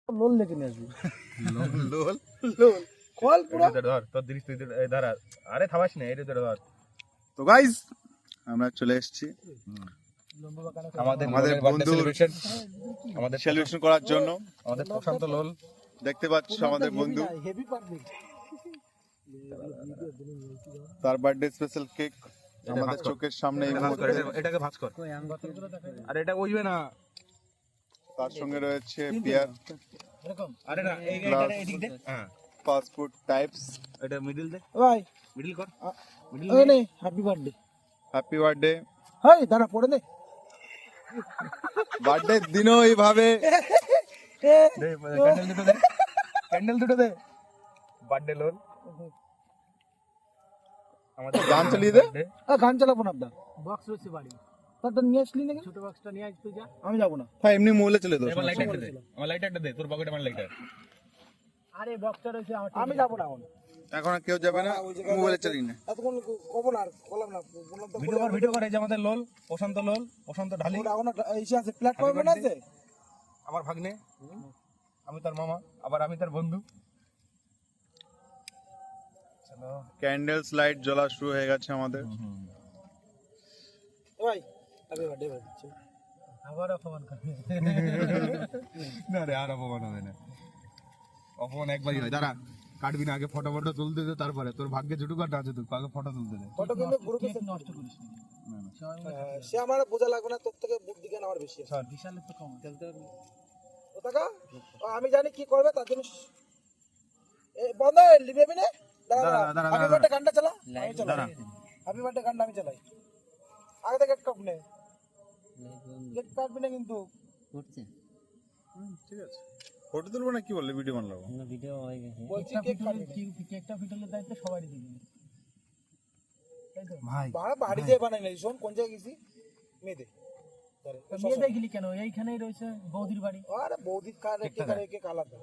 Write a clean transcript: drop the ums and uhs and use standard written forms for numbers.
লোল লেগে নিয়ে আসবি। লোল লোল কল পুরো ধর তোর দৃষ্টি তুই ধর। আরে থামাস না, এটা ধর। তো গাইস আমরা চলে এসেছি আমাদের বন্ধুর সেলিব্রেশন, আমাদের সেলিব্রেশন করার জন্য। আমাদের প্রশান্ত লোল দেখতে পাচ্ছ আমাদের বন্ধু, হেভি পারফেক্ট। তার বার্থডে স্পেশাল কেক আমাদের চোখের সামনে এই মুহূর্তে। এটাকে ভাঁজ কর। আরে এটা ওইবে না, তার সঙ্গে রয়েছে বিয়ার, এরকম আরে না এই Plus- এদিক দে। হ্যাঁ ফাস্ট ফুড টাইপস। এটা মিডল দে, ভাই মিডল কর, মিডল ওই নে হ্যাপি বার্থডে। Happy birthday. হাই দাঁড়া পড়ে দে। বার্থডে দিনও এইভাবে দে, ক্যান্ডেল দুটো দে, ক্যান্ডেল দুটো দে। বার্থডে লোল আমাদের গান চালিয়ে দে। গান চালাবো না আপনার বক্স রয়েছে বাড়ি, তারটা নিয়ে আসলি নাকি? ছোট বক্সটা নিয়ে আস তুই, যা আমি যাবো না। হ্যাঁ এমনি মোবাইলে চলে দাও। আমার লাইট একটা দে, আমার লাইট একটা দে, তোর পকেটে আমার লাইটার। আরে বক্সটা রয়েছে আমার, আমি যাবো না এখন। এখন আর কেউ যাবে না, মোবাইলে চালিয়ে না। এতক্ষণ কবো না, বললাম না, বললাম তো ভিডিও কর, এই যে আমাদের লোল, প্রশান্ত লোল, প্রশান্ত ঢালি, ওটা এখন এসে আছে প্ল্যাটফর্মে না আছে। আমার ভাগ্নে, আমি তার মামা, আবার আমি তার বন্ধু। চলো ক্যান্ডেলস লাইট জ্বলা শুরু হয়ে গেছে আমাদের। ভাই হ্যাপি বার্থডে ভাই। আবার অপমান করবে না রে, আর অপমান হবে না, অপমান একবারই হয়। দাঁড়া, কাটবি না, আগে ফটো তুলতে দে, তারপরে তোর ভাগ্যে জুটুক আর না জুটুক, আগে ফটো তুলতে দে। ফটো কিন্তু গ্রুপে নষ্ট করিস না। সে আমার বোঝা লাগবে না, তোর থেকে বুদ্ধি জ্ঞান আমার বেশি আছে। বিশালের তো কম খেলতে পারবি ও টাকা। আমি জানি কি করবে তার জন্য বন্ধ লিবেবি না। দাঁড়া, হ্যাপি বার্থডে গানটা চালা, আমি চালাই। হ্যাপি বার্থডে গানটা আমি চালাই। আগে থেকে কেক কাটবে, কেক কাটবি না কিন্তু। ঠিক আছে, ফটো তুলবো না কি বললে, ভিডিও বানাবো। বলছি কেক কাটবি, কেকটা ফিটানোর দায়িত্ব সবারই দিবি ভাই বাড়ি দিয়ে বানাই নাই। শোন কোন জায়গায় গেছি, মেয়েদে মেয়ে দেখলি কেন? এইখানেই রয়েছে বৌদির বাড়ি। আরে বৌদির কার কেক আলাদা।